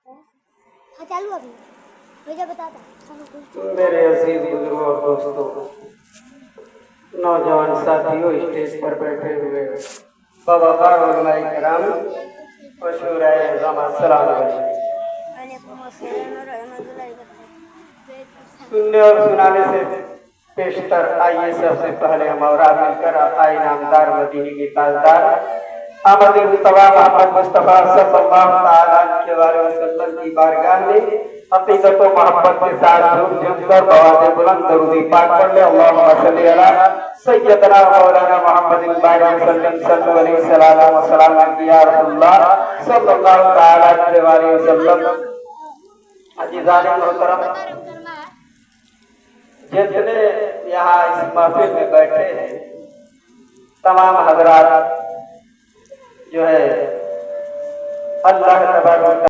हाँ चालू अभी मुझे बताता। मेरे अजीज बुजुर्गों और दोस्तों, नौजवान साथियों, स्टेज पर बैठे हुए बाबा उलमाए किराम, मशहूर है अस्सलाम वालेकुम। सुनने और सुनाने से पेशतर आइए सबसे पहले हम और आप मिलकर आए नामदार मदीने के ताजदार अहमद मुस्तफा मोहम्मद मुस्तफा सल्लल्लाहु अलैहि वसल्लम की बारगाह में अकीदत व मोहब्बत के साथ झूम झूम कर बवाज़े बुलंद दरूद पाक पढ़ ले। अल्लाहुम्मा सल्ली अला सय्यदना मौलाना मुहम्मदिन बारिक सल्लल्लाहु अलैहि वसल्लम या रसूलुल्लाह सल्लल्लाहु अलैहि वसल्लम। अजीज़ान मोहतरम, जितने यहाँ इस महफिल में बैठे हैं तमाम हजरात जो है अल्लाह तबारक